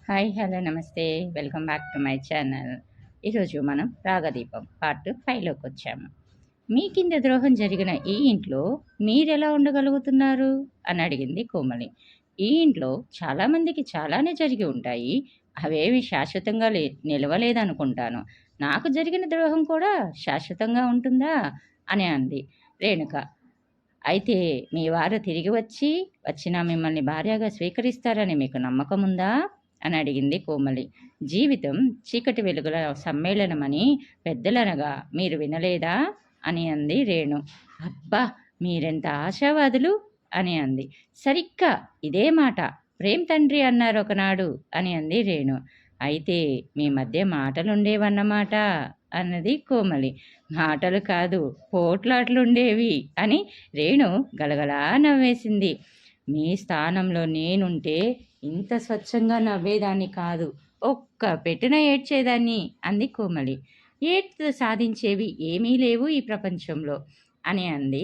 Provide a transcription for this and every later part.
Hi, hello, నమస్తే. Welcome back to my channel. ఈరోజు మనం రాగదీపం పార్ట్ 5లోకి వచ్చాము. మీ కింద ద్రోహం జరిగిన ఈ ఇంట్లో మీరెలా ఉండగలుగుతున్నారు అని అడిగింది కోమలి. ఈ ఇంట్లో చాలామందికి చాలానే జరిగి ఉంటాయి. అవేవి శాశ్వతంగా నిలవలేదనుకుంటాను. నాకు జరిగిన ద్రోహం కూడా శాశ్వతంగా ఉంటుందా అని అంది రేణుక. అయితే మీ వారు తిరిగి వచ్చినా మిమ్మల్ని భార్యగా స్వీకరిస్తారని మీకు నమ్మకం ఉందా అని అడిగింది కోమలి. జీవితం చీకటి వెలుగుల సమ్మేళనమని పెద్దలనగా మీరు వినలేదా అని అంది రేణు. అబ్బా, మీరెంత ఆశావాదులు అని అంది. సరిగ్గా ఇదే మాట ప్రేమ్ తండ్రి అన్నారు ఒకనాడు అని అంది రేణు. అయితే మీ మధ్య మాటలుండేవన్నమాట అన్నది కోమలి. మాటలు కాదు, పోట్లాట్లుండేవి అని రేణు గలగలా నవ్వేసింది. మీ స్థానంలో నేనుంటే ఇంత స్వచ్ఛంగా నవ్వేదాన్ని కాదు, ఒక్క పెట్టున ఏడ్చేదాన్ని అంది కోమలి. ఏడ్తు సాధించేవి ఏమీ లేవు ఈ ప్రపంచంలో అని అంది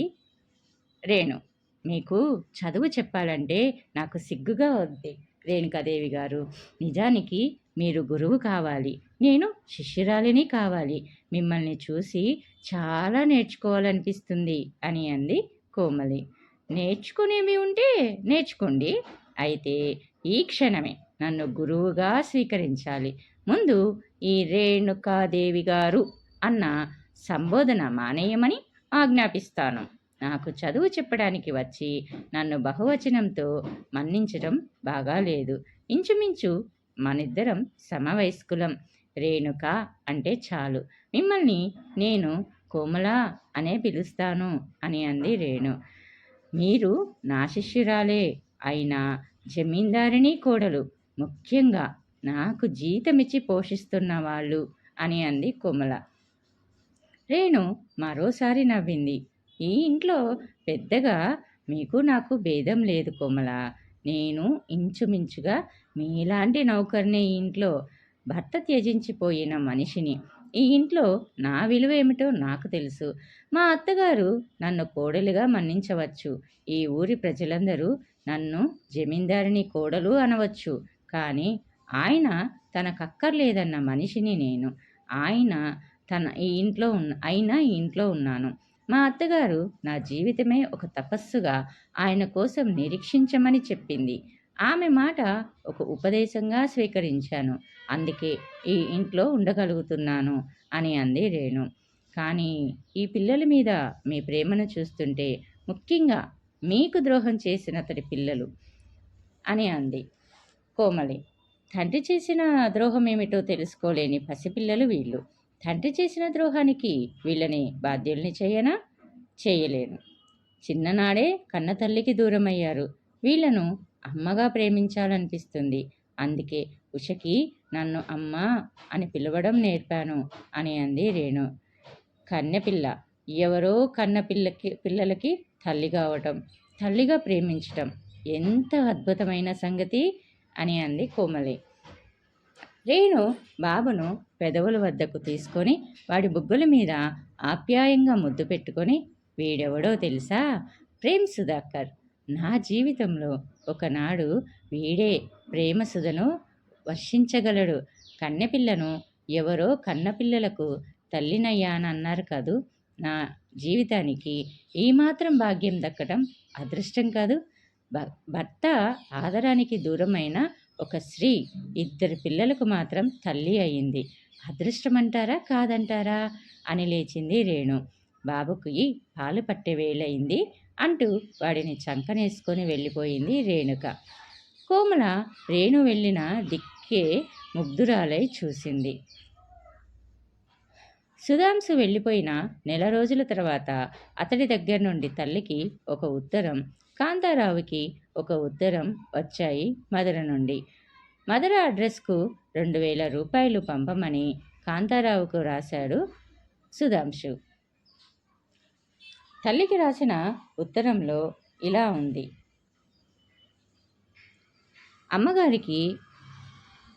రేణు. మీకు చదువు చెప్పాలంటే నాకు సిగ్గుగా ఉంది రేణుకాదేవి గారు. నిజానికి మీరు గురువు కావాలి, నేను శిష్యురాలిని కావాలి. మిమ్మల్ని చూసి చాలా నేర్చుకోవాలనిపిస్తుంది అని అంది కోమలి. నేర్చుకునేవి ఉంటే నేర్చుకోండి. అయితే ఈ క్షణమే నన్ను గురువుగా స్వీకరించాలి. ముందు ఈ రేణుకాదేవి గారు అన్న సంబోధన మానేయమని ఆజ్ఞాపిస్తాను. నాకు చదువు చెప్పడానికి వచ్చి నన్ను బహువచనంతో మన్నించడం బాగాలేదు. ఇంచుమించు మనిద్దరం సమవయస్కులం. రేణుక అంటే చాలు. మిమ్మల్ని నేను కోమల అనే పిలుస్తాను అని అంది రేణు. మీరు నా శిష్యురాలే అయినా జమీందారిని కోడలు, ముఖ్యంగా నాకు జీతమిచ్చి పోషిస్తున్న వాళ్ళు అని అంది కోమల. రేణు మరోసారి నవ్వింది. ఈ ఇంట్లో పెద్దగా మీకు నాకు భేదం లేదు కోమల. నేను ఇంచుమించుగా మీలాంటి నౌకర్ని ఇంట్లో. భర్త త్యజించిపోయిన మనిషిని. ఈ ఇంట్లో నా విలువ ఏమిటో నాకు తెలుసు. మా అత్తగారు నన్ను కోడలిగా మన్నించవచ్చు. ఈ ఊరి ప్రజలందరూ నన్ను జమీందారిని కోడలు అనవచ్చు. కానీ ఆయన తనకక్కర్లేదన్న మనిషిని నేను. ఆయన ఈ ఇంట్లో ఉన్నాను. మా అత్తగారు నా జీవితమే ఒక తపస్సుగా ఆయన కోసం నిరీక్షించమని చెప్పింది. ఆమె మాట ఒక ఉపదేశంగా స్వీకరించాను. అందుకే ఈ ఇంట్లో ఉండగలుగుతున్నాను అని అంది రేణు. కానీ ఈ పిల్లల మీద మీ ప్రేమను చూస్తుంటే, ముఖ్యంగా మీకు ద్రోహం చేసిన అతడి పిల్లలు అని అంది కోమలి. తండ్రి చేసిన ద్రోహం ఏమిటో తెలుసుకోలేని పసిపిల్లలు వీళ్ళు. తండ్రి చేసిన ద్రోహానికి వీళ్ళని బాధ్యుల్ని చేయలేను. చిన్ననాడే కన్న తల్లికి దూరమయ్యారు. వీళ్లను అమ్మగా ప్రేమించాలనిపిస్తుంది. అందుకే ఉషకి నన్ను అమ్మ అని పిలవడం నేర్పాను అని అంది రేణు. కన్నెపిల్ల ఎవరో పిల్లలకి తల్లి కావటం, తల్లిగా ప్రేమించటం ఎంత అద్భుతమైన సంగతి అని అంది కోమలి. రేణు బాబును పెదవుల వద్దకు తీసుకొని వాడి బుగ్గల మీద ఆప్యాయంగా ముద్దు పెట్టుకొని, వీడెవడో తెలుసా? ప్రేమ్ సుధాకర్. నా జీవితంలో ఒకనాడు వీడే ప్రేమసుధను వర్షించగలడు. కన్నెపిల్లను ఎవరో కన్నపిల్లలకు తల్లినయ్యానన్నారు కదూ. నా జీవితానికి ఏమాత్రం భాగ్యం దక్కడం అదృష్టం కాదు. భర్త ఆదరానికి దూరమైన ఒక స్త్రీ ఇద్దరు పిల్లలకు మాత్రం తల్లి అయింది. అదృష్టమంటారా కాదంటారా అని లేచింది రేణు. బాబుకి పాలు పట్టే వేళయింది అంటూ వాడిని చంకనేసుకొని వెళ్ళిపోయింది రేణుక. కోమల రేణు వెళ్ళిన దిక్కే ముగ్ధురాలై చూసింది. సుధాంశు వెళ్ళిపోయిన నెల రోజుల తర్వాత అతడి దగ్గర నుండి తల్లికి ఒక ఉత్తరం, కాంతారావుకి ఒక ఉత్తరం వచ్చాయి మధుర నుండి. మధుర అడ్రస్కు 2000 రూపాయలు పంపమని కాంతారావుకు రాశాడు సుధాంశు. తల్లికి రాసిన ఉత్తరంలో ఇలా ఉంది. అమ్మగారికి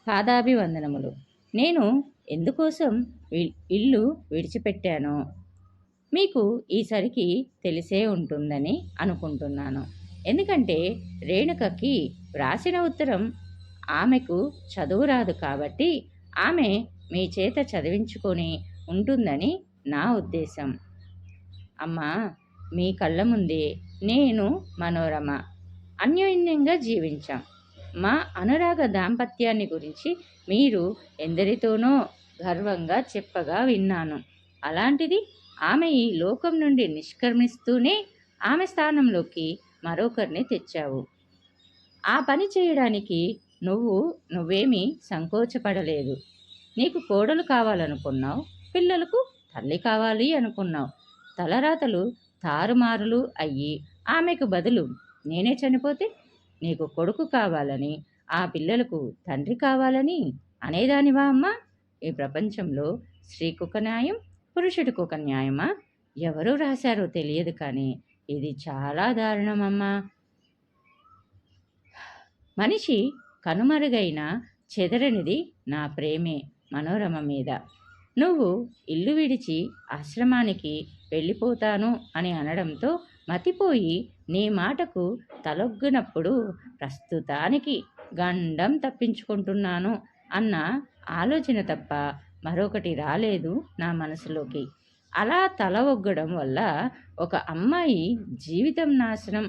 పాదాభివందనములు. నేను ఎందుకోసం ఇల్లు విడిచిపెట్టానో మీకు ఈసరికి తెలిసే ఉంటుందని అనుకుంటున్నాను. ఎందుకంటే రేణుకకి వ్రాసిన ఉత్తరం ఆమెకు చదువు రాదు కాబట్టి ఆమె మీ చేత చదివించుకొని ఉంటుందని నా ఉద్దేశం. అమ్మా, మీ కళ్ళ ముందే నేను, మనోరమ అన్యోన్యంగా జీవించాం. మా అనురాగ దాంపత్యాన్ని గురించి మీరు ఎందరితోనో గర్వంగా చెప్పగా విన్నాను. అలాంటిది ఆమె ఈ లోకం నుండి నిష్క్రమిస్తూనే ఆమె స్థానంలోకి మరొకరిని తెచ్చావు. ఆ పని చేయడానికి నువ్వేమీ సంకోచపడలేదు. నీకు కోడలు కావాలనుకున్నావు, పిల్లలకు తల్లి కావాలి అనుకున్నావు. తలరాతలు తారుమారులు అయ్యి ఆమెకు బదులు నేనే చనిపోతే నీకు కొడుకు కావాలని, ఆ పిల్లలకు తండ్రి కావాలని అనేదానివా అమ్మా? ఈ ప్రపంచంలో స్త్రీకొక న్యాయం, పురుషుడికొక న్యాయమా? ఎవరు రాశారో తెలియదు, కానీ ఇది చాలా దారుణమమ్మా. మనిషి కనుమరుగైన చెదరనిది నా ప్రేమే మనోరమ మీద. నువ్వు ఇల్లు విడిచి ఆశ్రమానికి వెళ్ళిపోతాను అని అనడంతో మతిపోయి నీ మాటకు తలొగ్గునప్పుడు ప్రస్తుతానికి గండం తప్పించుకుంటున్నాను అన్న ఆలోచన తప్ప మరొకటి రాలేదు నా మనసులోకి. అలా తల ఒగ్గడం వల్ల ఒక అమ్మాయి జీవితం నాశనం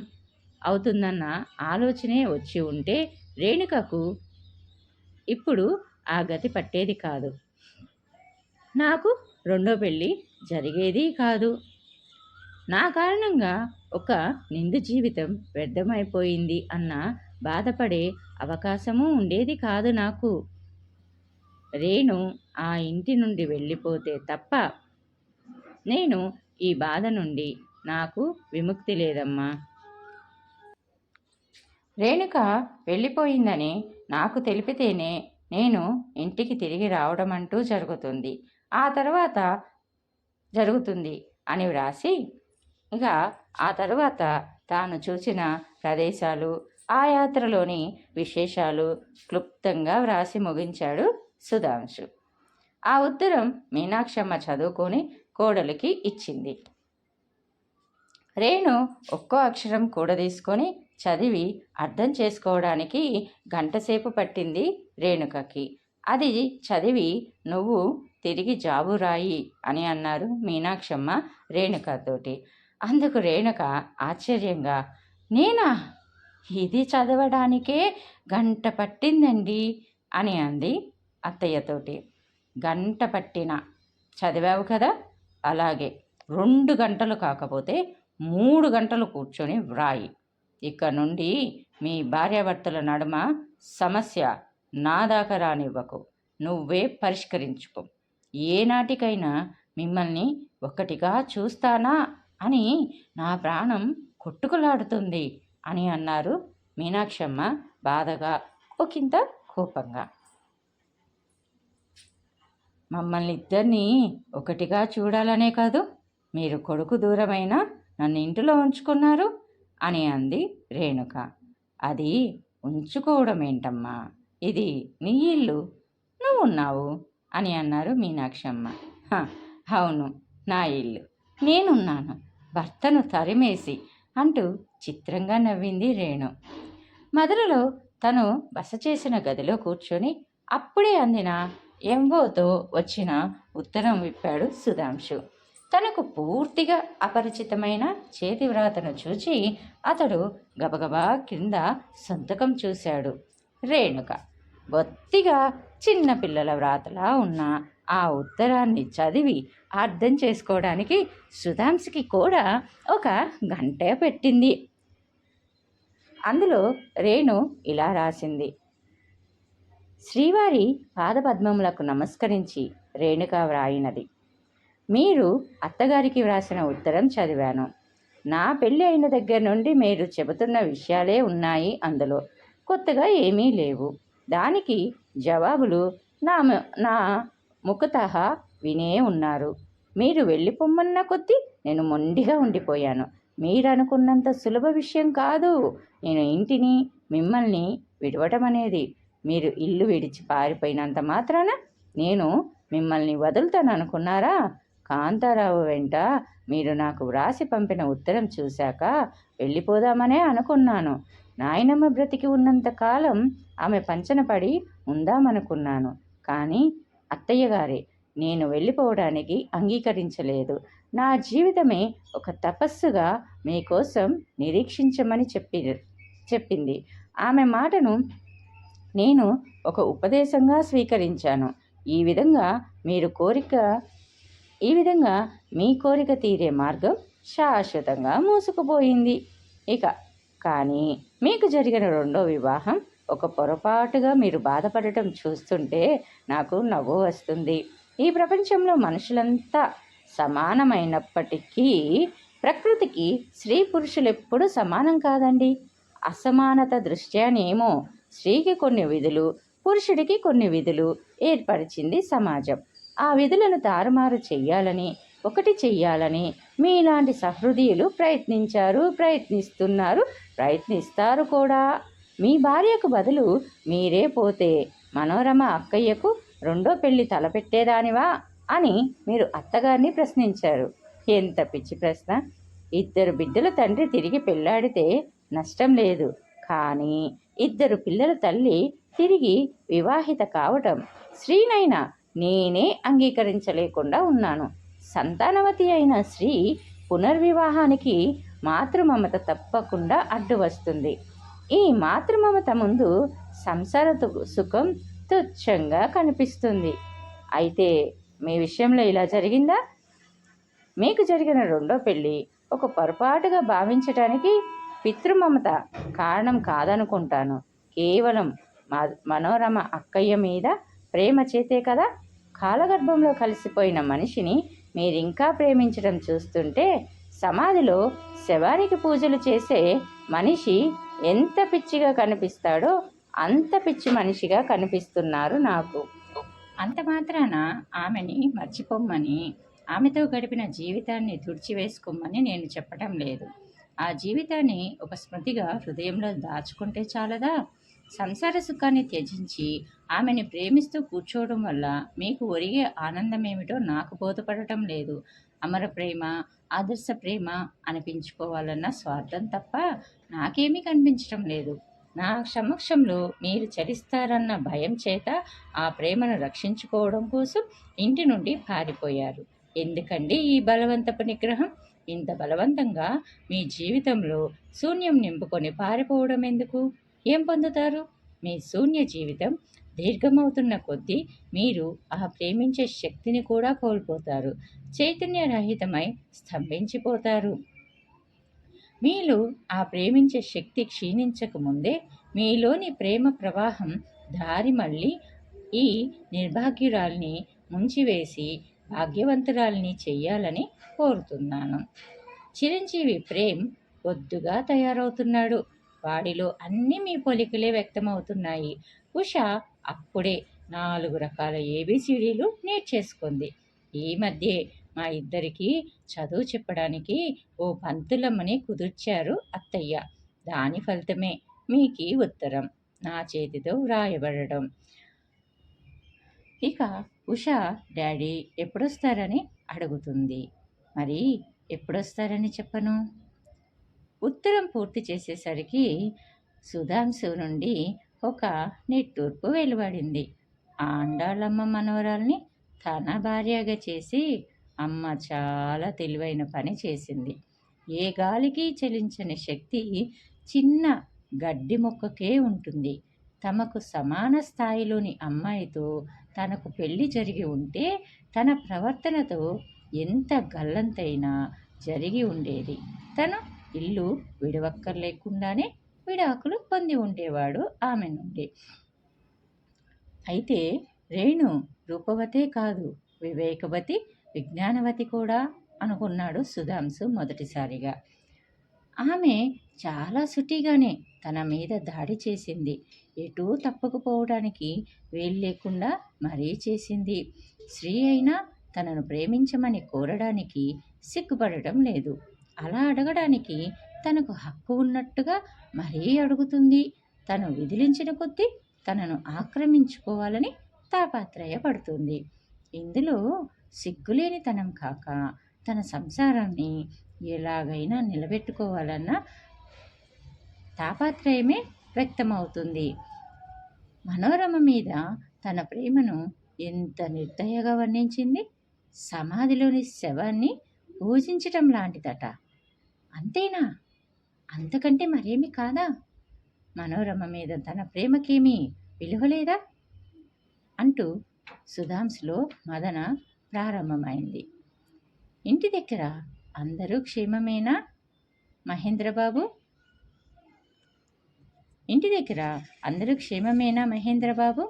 అవుతుందన్న ఆలోచనే వచ్చి ఉంటే రేణుకకు ఇప్పుడు ఆ గతి పట్టేది కాదు. నాకు రెండో పెళ్ళి జరిగేది కాదు. నా కారణంగా ఒక నిండు జీవితం వ్యర్థమైపోయింది అన్న బాధపడే అవకాశము ఉండేది కాదు నాకు. రేణు ఆ ఇంటి నుండి వెళ్ళిపోతే తప్ప నేను ఈ బాధ నుండి నాకు విముక్తి లేదమ్మా. రేణుక వెళ్ళిపోయిందని నాకు తెలిపితేనే నేను ఇంటికి తిరిగి రావడం అంటూ జరుగుతుంది. ఆ తర్వాత జరుగుతుంది అని వ్రాసి ఇక ఆ తర్వాత తాను చూసిన ప్రదేశాలు, ఆ యాత్రలోని విశేషాలు క్లుప్తంగా వ్రాసి ముగించాడు సుధాంశు. ఆ ఉత్తరం మీనాక్షమ్మ చదువుకొని కోడలికి ఇచ్చింది. రేణు ఒక్కో అక్షరం కూడదీసుకొని చదివి అర్థం చేసుకోవడానికి గంటసేపు పట్టింది రేణుకకి. అది చదివి నువ్వు తిరిగి జాబు రాయి అని అన్నారు మీనాక్షమ్మ రేణుకతోటి. అందుకు రేణుక ఆశ్చర్యంగా, నేనా? ఇది చదవడానికే గంట పట్టిందండి అని అంది అత్తయ్యతోటి. గంట పట్టిన చదివావు కదా, అలాగే 2 గంటలు కాకపోతే 3 గంటలు కూర్చొని వ్రాయి. ఇక నుండి మీ భార్యాభర్తల నడుమ సమస్య నా దాకా రానివ్వకు, నువ్వే పరిష్కరించుకో. ఏనాటికైనా మిమ్మల్ని ఒక్కటిగా చూస్తానా అని నా ప్రాణం కొట్టుకులాడుతుంది అని అన్నారు మీనాక్షమ్మ బాధగా, ఒకంత కోపంగా. మమ్మల్ని ఇద్దరినీ ఒకటిగా చూడాలనే కాదు, మీరు కొడుకు దూరమైనా నన్ను ఇంటిలో ఉంచుకున్నారు అని అంది రేణుక. అది ఉంచుకోవడం ఏంటమ్మా, ఇది నీ ఇల్లు, నువ్వున్నావు అని అన్నారు మీనాక్షమ్మ. అవును, నా ఇల్లు, నేనున్నాను, భర్తను తరిమేసి అంటూ చిత్రంగా నవ్వింది రేణు. మొదలలో తను బస చేసిన గదిలో కూర్చొని అప్పుడే అందిన ఎంఓతో వచ్చిన ఉత్తరం విప్పాడు సుధాంశు. తనకు పూర్తిగా అపరిచితమైన చేతి వ్రాతను చూచి అతడు గబగబా కింద సంతకం చూశాడు. రేణుక బొత్తిగా చిన్నపిల్లల వ్రాతలా ఉన్న ఆ ఉత్తరాన్ని చదివి అర్థం చేసుకోవడానికి సుధాంశుకి కూడా ఒక గంటే పెట్టింది. అందులో రేణు ఇలా రాసింది: శ్రీవారి పాదపద్మములకు నమస్కరించి రేణుక వ్రాయినది. మీరు అత్తగారికి వ్రాసిన ఉత్తరం చదివాను. నా పెళ్ళి అయిన దగ్గర నుండి మీరు చెబుతున్న విషయాలే ఉన్నాయి, అందులో కొత్తగా ఏమీ లేవు. దానికి జవాబులు నా ముఖతః వినే ఉన్నారు. మీరు వెళ్ళిపోమ్మన్న కొద్దీ నేను మొండిగా ఉండిపోయాను. మీరు అనుకున్నంత సులభ విషయం కాదు నేను ఇంటిని మిమ్మల్ని విడవటం అనేది. మీరు ఇల్లు విడిచి పారిపోయినంత మాత్రాన నేను మిమ్మల్ని వదులుతాను అనుకున్నారా? కాంతారావు వెంట మీరు నాకు వ్రాసి పంపిన ఉత్తరం చూశాక వెళ్ళిపోదామనే అనుకున్నాను. నాయనమ్మ బ్రతికి ఉన్నంత కాలం ఆమె పంచన పడి ఉందామనుకున్నాను. కానీ అత్తయ్య గారే నేను వెళ్ళిపోవడానికి అంగీకరించలేదు. నా జీవితమే ఒక తపస్సుగా మీకోసం నిరీక్షించమని చెప్పింది. ఆమె మాటను నేను ఒక ఉపదేశంగా స్వీకరించాను. ఈ విధంగా మీ కోరిక తీరే మార్గం శాశ్వతంగా మూసుకుపోయింది. కానీ మీకు జరిగిన రెండో వివాహం ఒక పొరపాటుగా మీరు బాధపడటం చూస్తుంటే నాకు నవ్వు వస్తుంది. ఈ ప్రపంచంలో మనుషులంతా సమానమైనప్పటికీ ప్రకృతికి స్త్రీ పురుషులెప్పుడూ సమానం కాదండి. అసమానత దృష్ట్యానేమో స్త్రీకి కొన్ని విధులు, పురుషుడికి కొన్ని విధులు ఏర్పరిచింది సమాజం. ఆ విధులను తారుమారు చెయ్యాలని మీలాంటి సహృదయులు ప్రయత్నిస్తారు కూడా. మీ భార్యకు బదులు మీరే పోతే మనోరమ అక్కయ్యకు రెండో పెళ్లి తలపెట్టేదానివా అని మీరు అత్తగారిని ప్రశ్నించారు. ఎంత పిచ్చి ప్రశ్న! 2 బిడ్డల తండ్రి తిరిగి పెళ్లాడితే నష్టం లేదు. కానీ 2 పిల్లల తల్లి తిరిగి వివాహిత కావటం స్త్రీనైనా నేనే అంగీకరించలేకుండా ఉన్నాను. సంతానవతి అయిన స్త్రీ పునర్వివాహానికి మాతృమమత తప్పకుండా అడ్డు వస్తుంది. ఈ మాతృమమత ముందు సంసార సుఖం తుచ్చంగా కనిపిస్తుంది. అయితే మీ విషయంలో ఇలా జరిగిందా? మీకు జరిగిన రెండో పెళ్ళి ఒక పొరపాటుగా భావించటానికి పితృమమత కారణం కాదనుకుంటాను. కేవలం మనోరమ అక్కయ్య మీద ప్రేమ చేతే కదా. కాలగర్భంలో కలిసిపోయిన మనిషిని మీరింకా ప్రేమించడం చూస్తుంటే సమాధిలో శవానికి పూజలు చేసే మనిషి ఎంత పిచ్చిగా కనిపిస్తాడో అంత పిచ్చి మనిషిగా కనిపిస్తున్నారు నాకు. అంత మాత్రాన ఆమెని మర్చిపోమ్మని, ఆమెతో గడిపిన జీవితాన్ని తుడిచివేసుకోమని నేను చెప్పటం లేదు. ఆ జీవితాన్ని ఒక స్మృతిగా హృదయంలో దాచుకుంటే చాలదా? సంసార సుఖాన్ని త్యజించి ఆమెని ప్రేమిస్తూ కూర్చోవడం వల్ల మీకు ఒరిగే ఆనందమేమిటో నాకు బోధపడటం లేదు. అమర ప్రేమ, ఆదర్శ ప్రేమ అనిపించుకోవాలన్న స్వార్థం తప్ప నాకేమీ కనిపించటం లేదు. నా సమక్షంలో మీరు చలిస్తారన్న భయం చేత ఆ ప్రేమను రక్షించుకోవడం కోసం ఇంటి నుండి పారిపోయారు. ఎందుకండి ఈ బలవంతపు నిగ్రహం? ఇంత బలవంతంగా మీ జీవితంలో శూన్యం నింపుకొని పారిపోవడం ఎందుకు? ఏం పొందుతారు? మీ శూన్య జీవితం దీర్ఘమవుతున్న కొద్దీ మీరు ఆ ప్రేమించే శక్తిని కూడా కోల్పోతారు. చైతన్యరహితమై స్తంభించిపోతారు. మీలో ఆ ప్రేమించే శక్తి క్షీణించకముందే మీలోని ప్రేమ ప్రవాహం దారి మళ్ళీ ఈ నిర్భాగ్యురాల్ని ముంచివేసి భాగ్యవంతురాల్ని చెయ్యాలని కోరుతున్నాను. చిరంజీవి ప్రేమ్ బొద్దుగా తయారవుతున్నాడు. వాడిలో అన్ని మీ పోలికలే వ్యక్తమవుతున్నాయి. ఉష అప్పుడే 4 రకాల ఏబిసిడీలు నేర్చేసుకుంది. ఈ మధ్యే మా ఇద్దరికి చదువు చెప్పడానికి ఓ పంతులమ్మని కుదుర్చారు అత్తయ్య. దాని ఫలితమే మీకీ ఉత్తరం నా చేతితో వ్రాయబడడం. ఇక ఉష డాడీ ఎప్పుడొస్తారని అడుగుతుంది. మరి ఎప్పుడొస్తారని చెప్పను? ఉత్తరం పూర్తి చేసేసరికి సుధాంశు నుండి ఒక నిట్టూర్పు వెలువడింది. ఆండాళ్ళమ్మ మనవరాల్ని తన భార్యగా చేసి అమ్మ చాలా తెలివైన పని చేసింది. ఏ గాలికి చలించని శక్తి చిన్న గడ్డి మొక్కకే ఉంటుంది. తమకు సమాన స్థాయిలోని అమ్మాయితో తనకు పెళ్లి జరిగి ఉంటే తన ప్రవర్తనతో ఎంత గల్లంతైనా జరిగి ఉండేది. తను ఇల్లు విడవక్కర్లేకుండానే విడాకులు పొంది ఉండేవాడు ఆమె నుండి. అయితే రేణు రూపవతే కాదు, వివేకవతి, విజ్ఞానవతి కూడా అనుకున్నాడు సుధాంశు మొదటిసారిగా. ఆమె చాలా సుటిగానే తన మీద దాడి చేసింది. ఎటూ తప్పకపోవడానికి వీలు లేకుండా మరీ చేసింది. స్త్రీ అయినా తనను ప్రేమించమని కోరడానికి సిగ్గుపడటం లేదు. అలా అడగడానికి తనకు హక్కు ఉన్నట్టుగా మరీ అడుగుతుంది. తను విదిలించిన కొద్దీ తనను ఆక్రమించుకోవాలని తాపత్రయపడుతుంది. ఇందులో సిగ్గులేనితనం కాక తన సంసారాన్ని ఎలాగైనా నిలబెట్టుకోవాలన్న తాపత్రయమే వ్యక్తమవుతుంది. మనోరమ మీద తన ప్రేమను ఎంత నిర్దయగా వర్ణించింది. సమాధిలోని శవాన్ని పూజించటం లాంటిదట. అంతేనా? అంతకంటే మరేమి కాదా? మనోరమ మీద తన ప్రేమకేమీ విలువలేదా అంటూ సుధాంశులో మదన ప్రారంభమైంది. ఇంటి దగ్గర అందరూ క్షేమమేనా మహేంద్రబాబు? ఇంటి దగ్గర అందరూ క్షేమమేనా మహేంద్రబాబు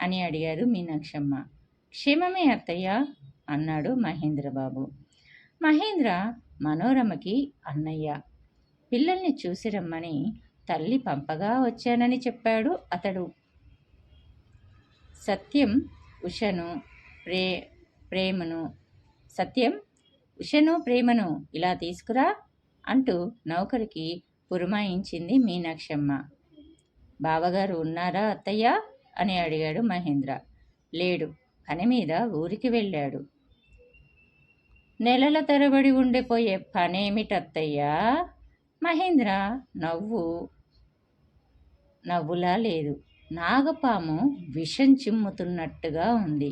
అని అడిగారు మీనాక్షమ్మ. క్షేమమే అత్తయ్య అన్నాడు మహేంద్రబాబు. మహేంద్ర మనోరమకి అన్నయ్య. పిల్లల్ని చూసి రమ్మని తల్లి పంపగా వచ్చానని చెప్పాడు అతడు. సత్యం ఉషను ప్రేమను ఇలా తీసుకురా అంటూ నౌకరికి పురమాయించింది మీనాక్షమ్మ. బావగారు ఉన్నారా అత్తయ్య అని అడిగాడు మహేంద్ర. లేడు, పని మీద ఊరికి వెళ్ళాడు. నెలల తరబడి ఉండిపోయే పనేమిటత్తయ్యా? మహేంద్ర నవ్వులా లేదు. నాగపాము విషం చిమ్ముతున్నట్టుగా ఉంది.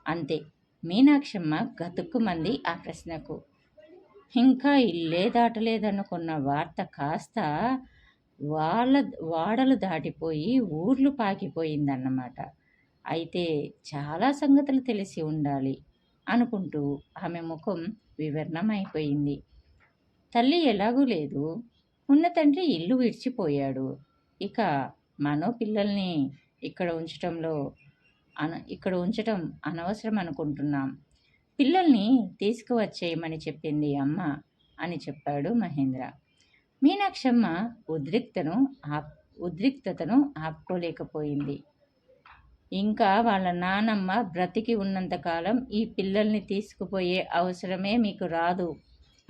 అంతే. మీనాక్షమ్మ గతుక్కుమంది ఆ ప్రశ్నకు. ఇంకా ఇల్లే దాటలేదనుకున్న వార్త కాస్త వాడలు దాటిపోయి ఊర్లు పాకిపోయిందన్నమాట. అయితే చాలా సంగతులు తెలిసి ఉండాలి అనుకుంటూ ఆమె ముఖం వివరణమైపోయింది. తల్లి ఎలాగూ లేదు, ఉన్న తండ్రి ఇల్లు విడిచిపోయాడు. ఇక మనో పిల్లల్ని ఇక్కడ ఉంచటం అనవసరం అనుకుంటున్నాం. పిల్లల్ని తీసుకువచ్చేయమని చెప్పింది అమ్మ అని చెప్పాడు మహేంద్ర. మీనాక్షమ్మ ఉద్రిక్తతను ఆపుకోలేకపోయింది. ఇంకా వాళ్ళ నానమ్మ బ్రతికి ఉన్నంతకాలం ఈ పిల్లల్ని తీసుకుపోయే అవసరమే మీకు రాదు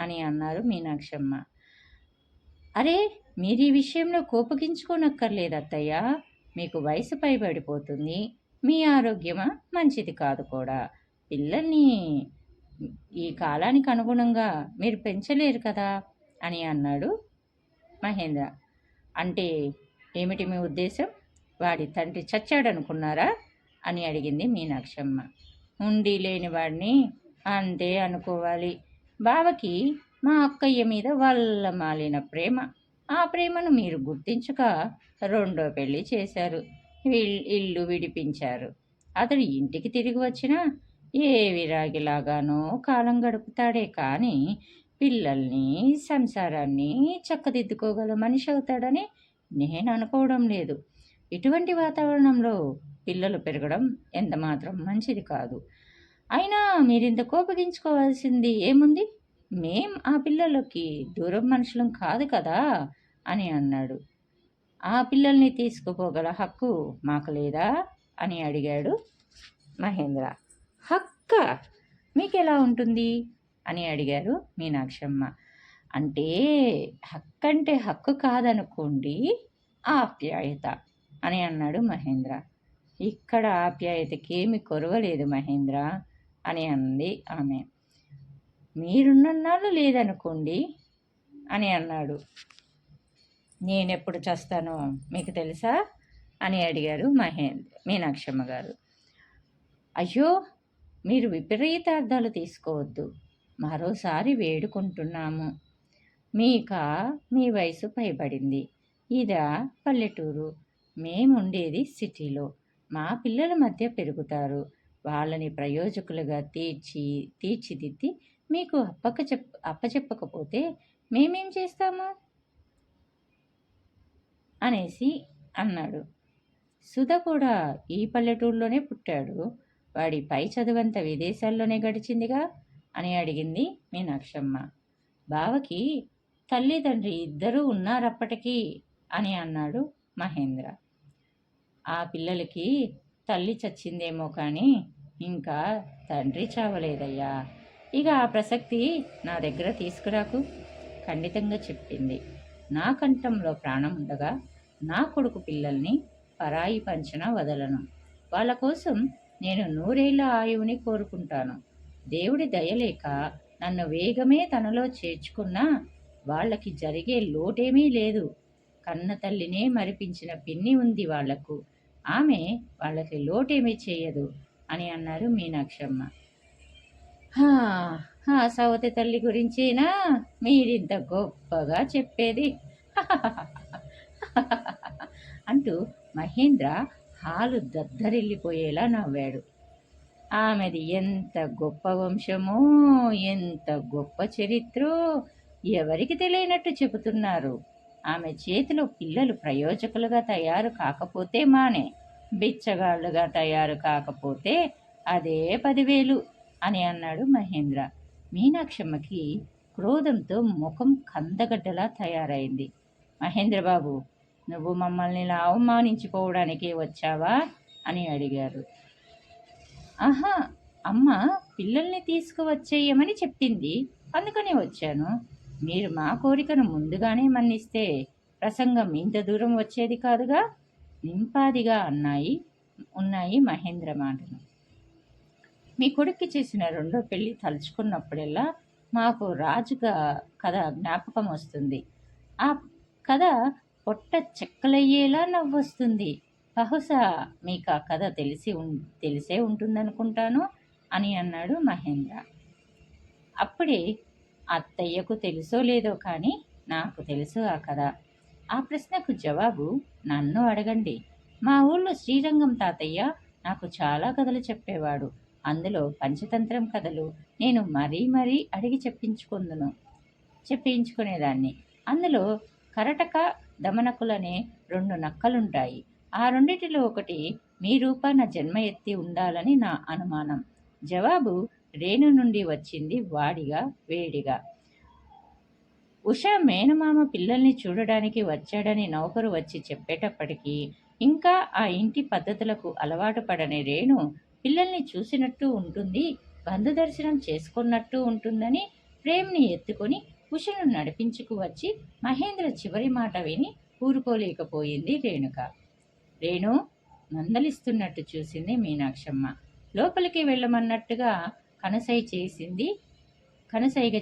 అని అన్నారు మీనాక్షమ్మ. అరే, మీరు ఈ విషయంలో కోపగించుకోనక్కర్లేదు అత్తయ్య. మీకు వయసు పైబడిపోతుంది. మీ ఆరోగ్యమా మంచిది కాదు కూడా. పిల్లల్ని ఈ కాలానికి అనుగుణంగా మీరు పెంచలేరు కదా అని అన్నాడు మహేంద్ర. అంటే ఏమిటి మీ ఉద్దేశం? వాడి తండ్రి చచ్చాడనుకున్నారా అని అడిగింది మీనాక్షమ్మ. ఉండి లేని వాడిని అంతే అనుకోవాలి. బావకి మా అక్కయ్య మీద వల్ల మాలిన ప్రేమ. ఆ ప్రేమను మీరు గుర్తించక రెండో పెళ్లి చేశారు, ఇల్లు విడిపించారు. అతడు ఇంటికి తిరిగి వచ్చినా ఏ విరాగిలాగానో కాలం గడుపుతాడే కానీ పిల్లల్ని సంసారాన్ని చక్కదిద్దుకోగల మనిషి అవుతాడని నేను అనుకోవడం లేదు. ఇటువంటి వాతావరణంలో పిల్లలు పెరగడం ఎంతమాత్రం మంచిది కాదు. అయినా మీరింత కోపగించుకోవాల్సింది ఏముంది? మేం ఆ పిల్లలకి దూరం మనుషులం కాదు కదా అని అన్నాడు. ఆ పిల్లల్ని తీసుకుపోగల హక్కు మాకు లేదా అని అడిగాడు మహేంద్ర. హక్క మీకెలా ఉంటుంది అని అడిగారు మీనాక్షమ్మ. అంటే హక్కంటే హక్కు కాదనుకోండి, ఆప్యాయత అని అన్నాడు మహేంద్ర. ఇక్కడ ఆప్యాయతకేమి కొరవలేదు మహేంద్ర అని అంది ఆమె. మీరున్నన్నాళ్ళు లేదనుకోండి అని అన్నాడు. నేనెప్పుడు చేస్తానో మీకు తెలుసా అని అడిగారు మీనాక్షమ్మ గారు. అయ్యో, మీరు విపరీతార్థాలు తీసుకోవద్దు. మరోసారి వేడుకుంటున్నాము. మీ వయసు పైబడింది. ఇదా పల్లెటూరు, మేముండేది సిటీలో. మా పిల్లల మధ్య పెరుగుతారు. వాళ్ళని ప్రయోజకులుగా తీర్చిదిద్ది మీకు అప్పచెప్పకపోతే మేమేం చేస్తాము అనేసి అన్నాడు. సుధ కూడా ఈ పల్లెటూరులోనే పుట్టాడు. వాడి పై చదువంతా విదేశాల్లోనే గడిచిందిగా అని అడిగింది మీనాక్షమ్మ. బావకి తల్లిదండ్రి ఇద్దరూ ఉన్నారప్పటికీ అని అన్నాడు మహేంద్ర. ఆ పిల్లలకి తల్లి చచ్చిందేమో కానీ ఇంకా తండ్రి చావలేదయ్యా. ఇక ఆ ప్రసక్తి నా దగ్గర తీసుకురాకు ఖండితంగా చెప్పింది. నా కంఠంలో ప్రాణం ఉండగా నా కొడుకు పిల్లల్ని పరాయి పంచన వదలను. వాళ్ళ కోసం నేను నూరేళ్ల ఆయువుని కోరుకుంటాను. దేవుడి దయలేక నన్ను వేగమే తనలో చేర్చుకున్నా వాళ్ళకి జరిగే లోటేమీ లేదు. కన్న తల్లినే మరిపించిన పిన్ని ఉంది వాళ్లకు. ఆమె వాళ్ళకి లోటేమీ చేయదు అని అన్నారు మీనాక్షమ్మ. ఆ సవతి తల్లి గురించేనా మీరింత గొప్పగా చెప్పేది అంటూ మహేంద్ర హాలు దద్దరిల్లిపోయేలా నవ్వాడు. ఆమెది ఎంత గొప్ప వంశమో, ఎంత గొప్ప చరిత్రో ఎవరికి తెలియనట్టు చెబుతున్నారు. ఆమె చేతిలో పిల్లలు ప్రయోజకులుగా తయారు కాకపోతే మానే, బిచ్చగాళ్లుగా తయారు కాకపోతే అదే 10,000 అని అన్నాడు మహేంద్ర. మీనాక్షమ్మకి క్రోధంతో ముఖం కందగడ్డలా తయారైంది. మహేంద్రబాబు, నువ్వు మమ్మల్ని ఇలా అవమానించుకోవడానికే వచ్చావా అని అడిగారు. ఆహా, అమ్మ పిల్లల్ని తీసుకువచ్చేయమని చెప్పింది, అందుకనే వచ్చాను. మీరు మా కోరికను ముందుగానే మన్నిస్తే ప్రసంగం ఇంత దూరం వచ్చేది కాదుగా, నింపాదిగా ఉన్నాయి మహేంద్ర మాటలు. మీ కొడుక్కి చేసిన రెండో పెళ్లి తలుచుకున్నప్పుడల్లా మాకు రాజుగా కథ జ్ఞాపకం వస్తుంది. ఆ కథ పొట్ట చెక్కలయ్యేలా నవ్వొస్తుంది. బహుశా మీకు ఆ కథ తెలిసే ఉంటుందనుకుంటాను అని అన్నాడు మహేంద్ర. అప్పుడే అత్తయ్యకు తెలుసో లేదో కానీ నాకు తెలుసు ఆ కథ. ఆ ప్రశ్నకు జవాబు నన్ను అడగండి. మా ఊళ్ళో శ్రీరంగం తాతయ్య నాకు చాలా కథలు చెప్పేవాడు. అందులో పంచతంత్రం కథలు నేను మరీ అడిగి చెప్పించుకునేదాన్ని. అందులో కరటక దమనకులనే 2 నక్కలుంటాయి. ఆ రెండిటిలో ఒకటి మీ రూపాన జన్మ ఎత్తి ఉండాలని నా అనుమానం. జవాబు రేణు నుండి వచ్చింది వాడిగా వేడిగా. ఉషా మేనమామ పిల్లల్ని చూడడానికి వచ్చాడని నౌకరు వచ్చి చెప్పేటప్పటికీ ఇంకా ఆ ఇంటి పద్ధతులకు అలవాటు పడని రేణు పిల్లల్ని చూసినట్టు ఉంటుంది, బంధు దర్శనం చేసుకున్నట్టు ఉంటుందని ప్రేమ్ని ఎత్తుకొని ఉషను నడిపించుకు వచ్చి మహేంద్ర చివరి మాట విని ఊరుకోలేకపోయింది రేణుక. రేణు మందలిస్తున్నట్టు చూసింది మీనాక్షమ్మ. లోపలికి వెళ్ళమన్నట్టుగా కనుసైగ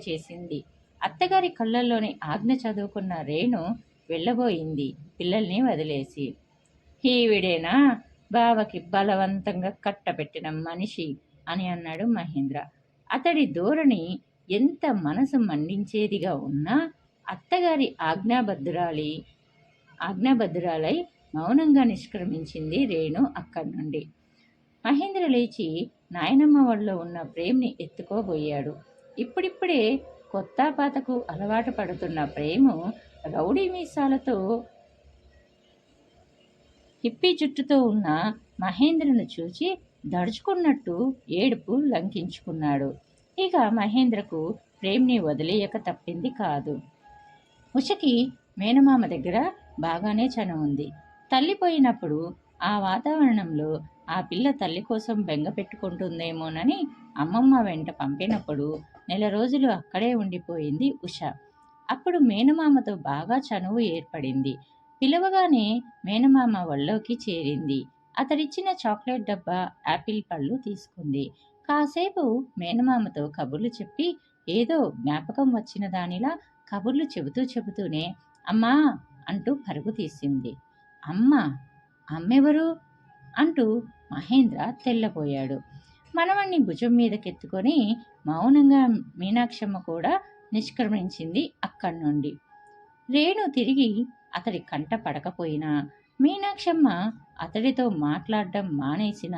చేసింది. అత్తగారి కళ్ళల్లోని ఆజ్ఞ చదువుకున్న రేణు వెళ్ళబోయింది పిల్లల్ని వదిలేసి. ఈవిడేనా బావకి బలవంతంగా కట్టపెట్టిన మనిషి అని అన్నాడు మహేంద్ర. అతడి ధోరణి ఎంత మనసు మండించేదిగా ఉన్నా అత్తగారి ఆజ్ఞాబద్ధురాలై మౌనంగా నిష్క్రమించింది రేణు అక్కడి నుండి. మహేంద్ర లేచి నాయనమ్మ వాళ్ళలో ఉన్న ప్రేమ్ని ఎత్తుకోబోయాడు. ఇప్పుడిప్పుడే కొత్త పాతకు అలవాటు పడుతున్న ప్రేము రౌడీ మీసాలతో హిప్పీ జుట్టుతో ఉన్న మహేంద్రను చూచి దడుచుకున్నట్టు ఏడుపు లంకించుకున్నాడు. ఇక మహేంద్రకు ప్రేమ్ని వదిలేయక తప్పింది కాదు. ఉషకి మేనమామ దగ్గర బాగానే చనువు ఉంది. తల్లిపోయినప్పుడు ఆ వాతావరణంలో ఆ పిల్ల తల్లి కోసం బెంగ పెట్టుకుంటుందేమోనని అమ్మమ్మ వెంట పంపినప్పుడు 4 రోజులు అక్కడే ఉండిపోయింది ఉష. అప్పుడు మేనమామతో బాగా చనువు ఏర్పడింది. పిలవగానే మేనమామ ఒళ్ళోకి చేరింది. అతడిచ్చిన చాక్లెట్ డబ్బా, యాపిల్ పళ్ళు తీసుకుంది. కాసేపు మేనమామతో కబుర్లు చెప్పి ఏదో జ్ఞాపకం వచ్చిన దానిలా కబుర్లు చెబుతూనే అమ్మా అంటూ పరుగు తీసింది. అమ్మెవరు అంటూ మహేంద్ర తెల్లబోయాడు. మనవణ్ణి భుజం మీదకెత్తుకొని మౌనంగా మీనాక్షమ్మ కూడా నిష్క్రమించింది అక్కడి నుండి. రేణు తిరిగి అతడి కంట పడకపోయినా మీనాక్షమ్మ అతడితో మాట్లాడడం మానేసిన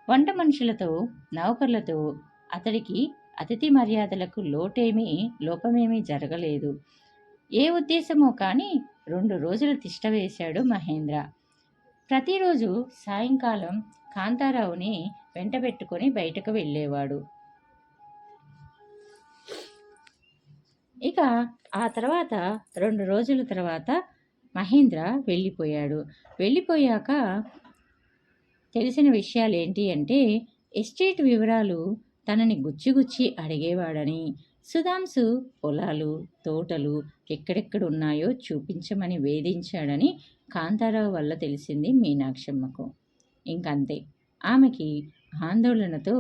వంట మనుషులతో నౌకర్లతో అతడికి అతిథి మర్యాదలకు లోపమేమీ జరగలేదు. ఏ ఉద్దేశమో కానీ 2 రోజులు తిష్టవేశాడు మహేంద్ర. ప్రతిరోజు సాయంకాలం కాంతారావుని వెంటబెట్టుకొని బయటకు వెళ్ళేవాడు. ఇక ఆ తర్వాత 2 రోజుల తర్వాత మహేంద్ర వెళ్ళిపోయాడు. వెళ్ళిపోయాక తెలిసిన విషయాలు ఏంటి అంటే ఎస్టేట్ వివరాలు తనని గుచ్చి అడిగేవాడని, సుధాంశు పొలాలు తోటలు ఎక్కడెక్కడున్నాయో చూపించమని వేధించాడని కాంతారావు వల్ల తెలిసింది మీనాక్షమ్మకు. ఇంకంతే. ఆమెకి ఆందోళనతో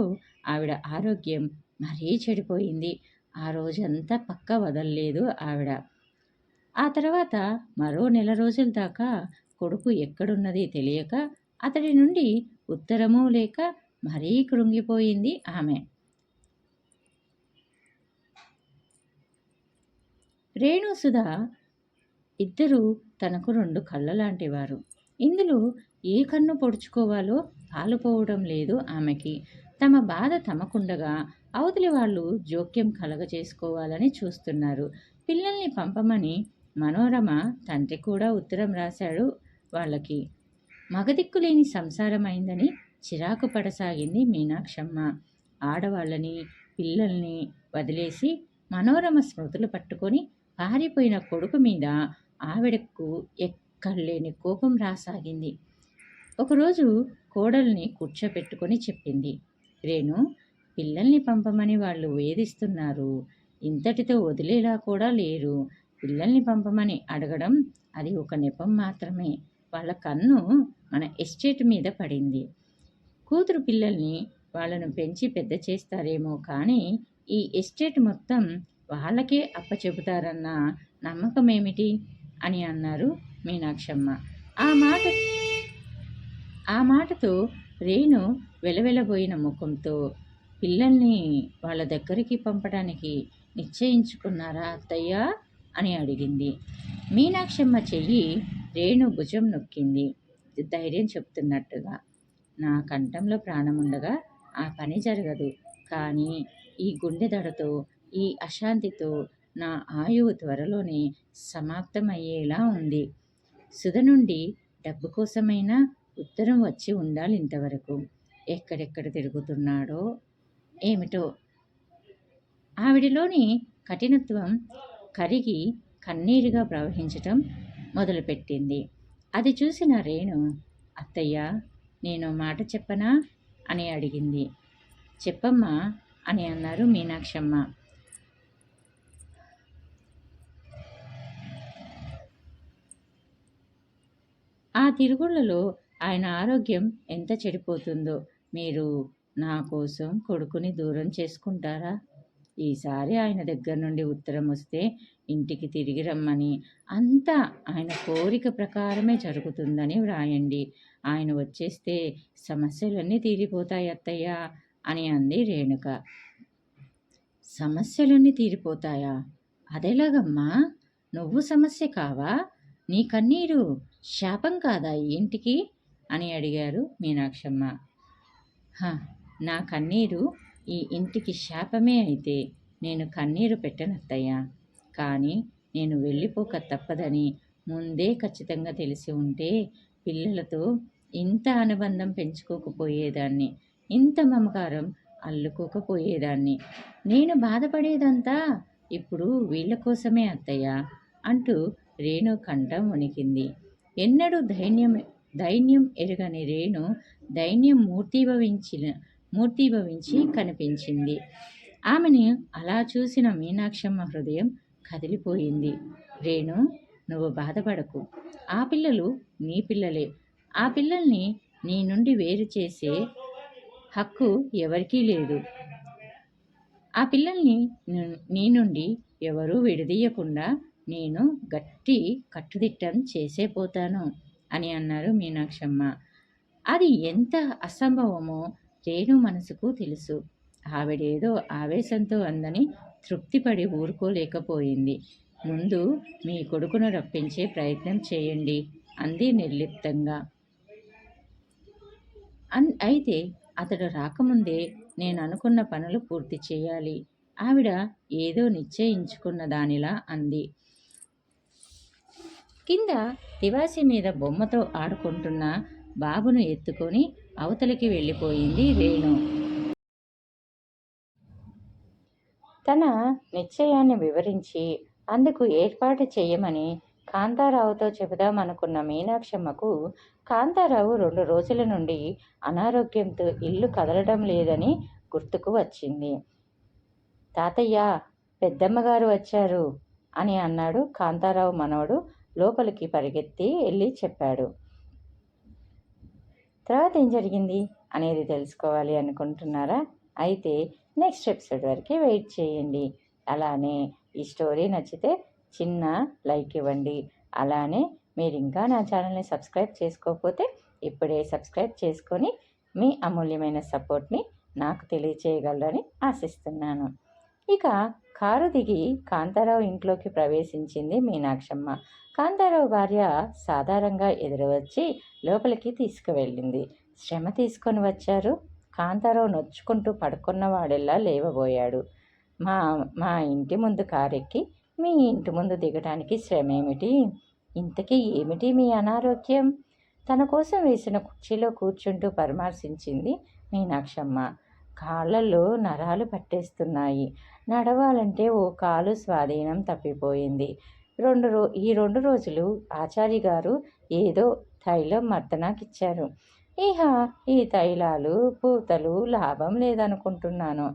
ఆవిడ ఆరోగ్యం మరీ చెడిపోయింది. ఆ రోజంతా పక్క వదలలేదు ఆవిడ. ఆ తర్వాత మరో నెల రోజుల దాకా కొడుకు ఎక్కడున్నది తెలియక అతడి నుండి ఉత్తరమూ లేక మరీ కృంగిపోయింది ఆమె. రేణుసుధ ఇద్దరూ తనకు రెండు కళ్ళలాంటివారు. ఇందులో ఏ కన్ను పొడుచుకోవాలో పాలుపోవడం లేదు ఆమెకి. తమ బాధ తమకుండగా అవతలి వాళ్ళు జోక్యం కలగజేసుకోవాలని చూస్తున్నారు. పిల్లల్ని పంపమని మనోరమ తండ్రి కూడా ఉత్తరం రాశాడు వాళ్ళకి. మగదిక్కులేని సంసారం అయిందని చిరాకు పడసాగింది మీనాక్షమ్మ. ఆడవాళ్ళని పిల్లల్ని వదిలేసి మనోరమ స్మృతులు పట్టుకొని పారిపోయిన కొడుకు మీద ఆవిడకు ఎక్కడలేని కోపం రాసాగింది. ఒకరోజు కోడల్ని కూర్చోపెట్టుకొని చెప్పింది, రేణు, పిల్లల్ని పంపమని వాళ్ళు వేధిస్తున్నారు. ఇంతటితో వదిలేలా కూడా లేరు. పిల్లల్ని పంపమని అడగడం అది ఒక నెపం మాత్రమే. వాళ్ళ కన్ను మన ఎస్టేట్ మీద పడింది. కూతురు పిల్లల్ని వాళ్ళను పెంచి పెద్ద చేస్తారేమో కానీ ఈ ఎస్టేట్ మొత్తం వాళ్ళకే అప్పచెబుతారన్న నమ్మకం ఏమిటి అని అన్నారు మీనాక్షమ్మ. ఆ మాటతో రేణు వెలవెలబోయిన ముఖంతో, పిల్లల్ని వాళ్ళ దగ్గరికి పంపడానికి నిశ్చయించుకున్నారా అత్తయ్య అని అడిగింది. మీనాక్షమ్మ చెయ్యి రేణు భుజం నొక్కింది ధైర్యం చెప్తున్నట్టుగా. నా కంఠంలో ప్రాణముండగా ఆ పని జరగదు. కానీ ఈ గుండె దడతో, ఈ అశాంతితో నా ఆయువు త్వరలోనే సమాప్తమయ్యేలా ఉంది. సుధ నుండి డబ్బు కోసమైనా ఉత్తరం వచ్చి ఉండాలి. ఇంతవరకు ఎక్కడెక్కడ తిరుగుతున్నాడో ఏమిటో. ఆవిడలోని కఠినత్వం కరిగి కన్నీరుగా ప్రవహించటం మొదలుపెట్టింది. అది చూసిన రేణు, అత్తయ్య, నేను మాట చెప్పనా అని అడిగింది. చెప్పమ్మా అని అన్నారు మీనాక్షమ్మ. ఆ తిరుగుళ్లలో ఆయన ఆరోగ్యం ఎంత చెడిపోతుందో. మీరు నా కోసం కొడుకుని దూరం చేసుకుంటారా? ఈసారి ఆయన దగ్గర నుండి ఉత్తరం వస్తే ఇంటికి తిరిగి రమ్మని, అంతా ఆయన కోరిక ప్రకారమే జరుగుతుందని వ్రాయండి. ఆయన వచ్చేస్తే సమస్యలన్నీ తీరిపోతాయి అత్తయ్య అని అంది రేణుక. సమస్యలన్నీ తీరిపోతాయా? అదెలాగమ్మా? నువ్వు సమస్య కావా? నీ కన్నీరు శాపం కాదా ఈ ఇంటికి అని అడిగారు మీనాక్షమ్మ. నా కన్నీరు ఈ ఇంటికి శాపమే అయితే నేను కన్నీరు పెట్టనత్తయ్యా. కానీ నేను వెళ్ళిపోక తప్పదని ముందే ఖచ్చితంగా తెలిసి ఉంటే పిల్లలతో ఇంత అనుబంధం పెంచుకోకపోయేదాన్ని, ఇంత మమకారం అల్లుకోకపోయేదాన్ని. నేను బాధపడేదంతా ఇప్పుడు వీళ్ళ కోసమే అత్తయ్య అంటూ రేణు కంఠం వణికింది. ఎన్నడూ దైన్యం ఎరుగని రేణు దైన్యం మూర్తీభవించి కనిపించింది. ఆమెను అలా చూసిన మీనాక్షమ్మ హృదయం కదిలిపోయింది. రేణు, నువ్వు బాధపడకు. ఆ పిల్లలు నీ పిల్లలే. ఆ పిల్లల్ని నీ నుండి వేరు చేసే హక్కు ఎవరికీ లేదు. ఆ పిల్లల్ని నీ నుండి ఎవరూ విడదీయకుండా నేను గట్టి కట్టుదిట్టం చేసే పోతాను అని అన్నారు మీనాక్షమ్మ. అది ఎంత అసంభవమో రేణు మనసుకు తెలుసు. ఆవిడేదో ఆవేశంతో అందని తృప్తిపడి ఊరుకోలేకపోయింది. ముందు మీ కొడుకును రప్పించే ప్రయత్నం చేయండి అంది నిర్లిప్తంగా. అయితే అతడు రాకముందే నేను అనుకున్న పనులు పూర్తి చేయాలి. ఆవిడ ఏదో నిశ్చయించుకున్న దానిలా అంది. కింద తివాసి మీద బొమ్మతో ఆడుకుంటున్న బాబును ఎత్తుకొని అవతలికి వెళ్ళిపోయింది రేణు. తన నిశ్చయాన్ని వివరించి అందుకు ఏర్పాటు చేయమని కాంతారావుతో చెబుదామనుకున్న మీనాక్షమ్మకు కాంతారావు 2 రోజుల నుండి అనారోగ్యంతో ఇల్లు కదలడం లేదని గుర్తుకు వచ్చింది. తాతయ్య, పెద్దమ్మగారు వచ్చారు అని అన్నాడు కాంతారావు మనవడు. లోపలికి పరిగెత్తి వెళ్ళి చెప్పాడు. తర్వాత ఏం జరిగింది అనేది తెలుసుకోవాలి అనుకుంటున్నారా? అయితే నెక్స్ట్ ఎపిసోడ్ వరకు వెయిట్ చేయండి. అలానే ఈ స్టోరీ నచ్చితే చిన్న లైక్ ఇవ్వండి. అలానే మీరు ఇంకా నా ఛానల్ని సబ్స్క్రైబ్ చేసుకోకపోతే ఇప్పుడే సబ్స్క్రైబ్ చేసుకొని మీ అమూల్యమైన సపోర్ట్ని నాకు తెలియచేయగలరని ఆశిస్తున్నాను. ఇక కారు దిగి కాంతారావు ఇంట్లోకి ప్రవేశించింది మీనాక్షమ్మ. కాంతారావు భార్య సాధారణంగా ఎదురువచ్చి లోపలికి తీసుకువెళ్ళింది. శ్రమ తీసుకొని వచ్చారు. కాంతారావు నొచ్చుకుంటూ పడుకున్నవాడెల్లా లేవబోయాడు. మా మా ఇంటి ముందు కారెక్కి మీ ఇంటి ముందు దిగడానికి శ్రమ ఏమిటి? ఇంతకీ ఏమిటి మీ అనారోగ్యం? తన కోసం వేసిన కుర్చీలో కూర్చుంటూ పరామర్శించింది మీనాక్షమ్మ. కాళ్ళల్లో నరాలు పట్టేస్తున్నాయి. నడవాలంటే ఓ కాలు స్వాధీనం తప్పిపోయింది. ఈ 2 రోజులు ఆచారి గారు ఏదో తైలం మర్దనాకిచ్చారు. ఇహ ఈ తైలాలు పూతలు లాభం లేదనుకుంటున్నాను.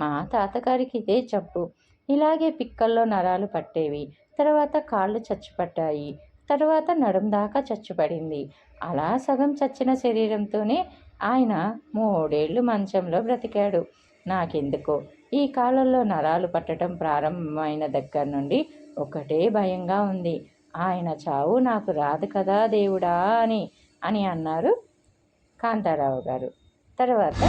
మా తాతగారికి ఇదే జబ్బు. ఇలాగే పిక్కల్లో నరాలు పట్టేవి. తర్వాత కాళ్ళు చచ్చుపట్టాయి. తర్వాత నడుం దాకా చచ్చుపడింది. అలా సగం చచ్చిన శరీరంతోనే ఆయన 3 ఏళ్ళు మంచంలో బ్రతికాడు. నాకెందుకో ఈ కాలంలో నరాలు పట్టడం ప్రారంభమైన దగ్గర నుండి ఒకటే భయంగా ఉంది. ఆయన చావు నాకు రాదు కదా దేవుడా అని అన్నారు కాంతారావు గారు. తర్వాత